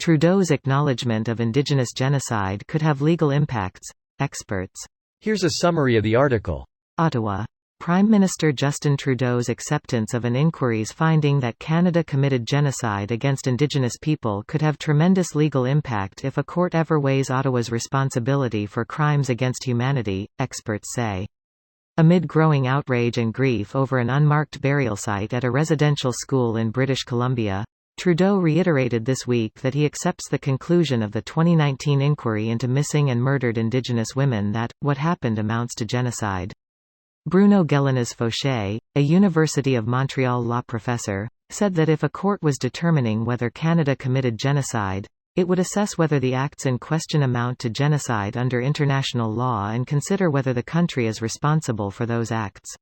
Trudeau's acknowledgment of Indigenous genocide could have legal impacts, experts. Here's a summary of the article. Ottawa. Prime Minister Justin Trudeau's acceptance of an inquiry's finding that Canada committed genocide against Indigenous people could have tremendous legal impact if a court ever weighs Ottawa's responsibility for crimes against humanity, experts say. Amid growing outrage and grief over an unmarked burial site at a residential school in British Columbia, Trudeau reiterated this week that he accepts the conclusion of the 2019 inquiry into missing and murdered Indigenous women that, what happened amounts to genocide. Bruno Guélenez-Fauché, a University of Montreal law professor, said that if a court was determining whether Canada committed genocide, it would assess whether the acts in question amount to genocide under international law and consider whether the country is responsible for those acts.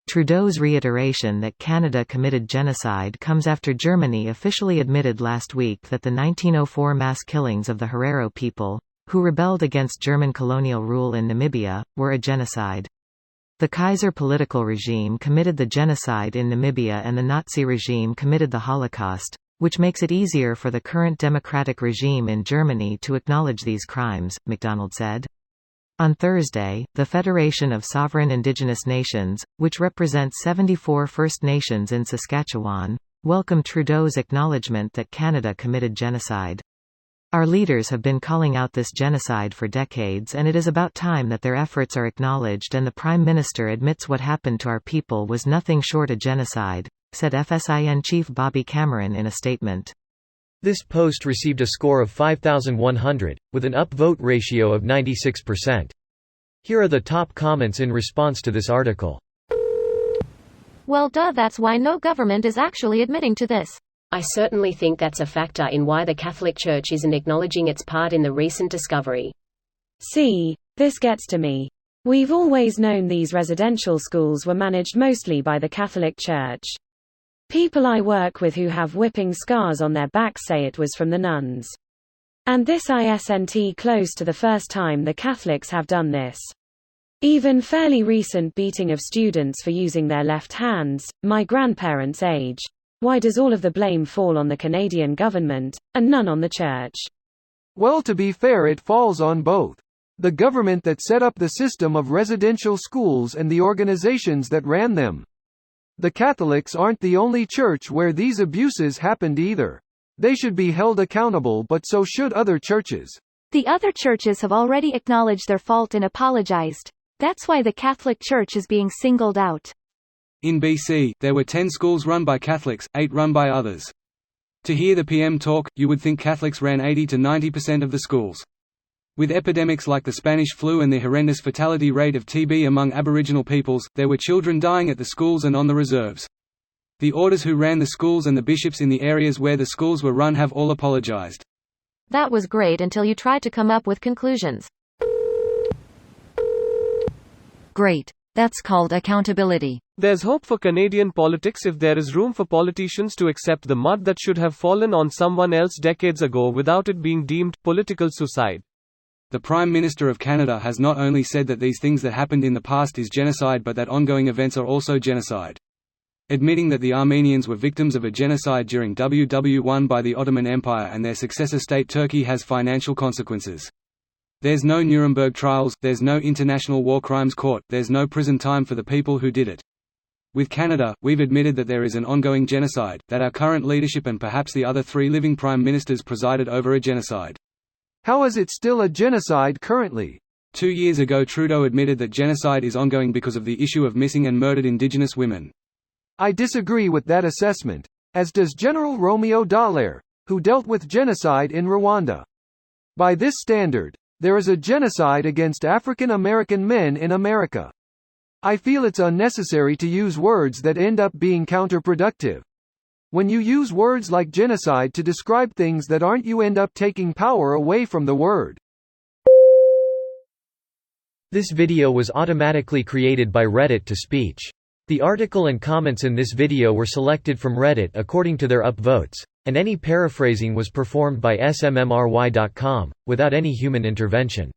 Trudeau's reiteration that Canada committed genocide comes after Germany officially admitted last week that the 1904 mass killings of the Herero people, who rebelled against German colonial rule in Namibia, were a genocide. The Kaiser political regime committed the genocide in Namibia and the Nazi regime committed the Holocaust, which makes it easier for the current democratic regime in Germany to acknowledge these crimes, MacDonald said. On Thursday, the Federation of Sovereign Indigenous Nations, which represents 74 First Nations in Saskatchewan, welcomed Trudeau's acknowledgement that Canada committed genocide. Our leaders have been calling out this genocide for decades, and it is about time that their efforts are acknowledged and the Prime Minister admits what happened to our people was nothing short of genocide, said FSIN Chief Bobby Cameron in a statement. This post received a score of 5,100, with an upvote ratio of 96%. Here are the top comments in response to this article. Well duh, that's why no government is actually admitting to this. I certainly think that's a factor in why the Catholic Church isn't acknowledging its part in the recent discovery. See, this gets to me. We've always known these residential schools were managed mostly by the Catholic Church. People I work with who have whipping scars on their backs say it was from the nuns. And this isn't close to the first time the Catholics have done this. Even fairly recent beating of students for using their left hands, my grandparents' age. Why does all of the blame fall on the Canadian government, and none on the Church? Well, to be fair, it falls on both. The government that set up the system of residential schools and the organizations that ran them. The Catholics aren't the only church where these abuses happened either. They should be held accountable, but so should other churches. The other churches have already acknowledged their fault and apologized. That's why the Catholic Church is being singled out. In BC, there were 10 schools run by Catholics, 8 run by others. To hear the PM talk, you would think Catholics ran 80 to 90% of the schools. With epidemics like the Spanish flu and the horrendous fatality rate of TB among Aboriginal peoples, there were children dying at the schools and on the reserves. The orders who ran the schools and the bishops in the areas where the schools were run have all apologized. That was great until you tried to come up with conclusions. Great. That's called accountability. There's hope for Canadian politics if there is room for politicians to accept the mud that should have fallen on someone else decades ago without it being deemed political suicide. The Prime Minister of Canada has not only said that these things that happened in the past is genocide but that ongoing events are also genocide. Admitting that the Armenians were victims of a genocide during WW1 by the Ottoman Empire and their successor state Turkey has financial consequences. There's no Nuremberg trials, there's no International War Crimes Court, there's no prison time for the people who did it. With Canada, we've admitted that there is an ongoing genocide, that our current leadership and perhaps the other 3 living prime ministers presided over a genocide. How is it still a genocide currently? 2 years ago Trudeau admitted that genocide is ongoing because of the issue of missing and murdered Indigenous women. I disagree with that assessment, as does General Romeo Dallaire, who dealt with genocide in Rwanda. By this standard, there is a genocide against African American men in America. I feel it's unnecessary to use words that end up being counterproductive. When you use words like genocide to describe things that aren't, you end up taking power away from the word. This video was automatically created by Reddit to speech. The article and comments in this video were selected from Reddit according to their upvotes, and any paraphrasing was performed by smmry.com, without any human intervention.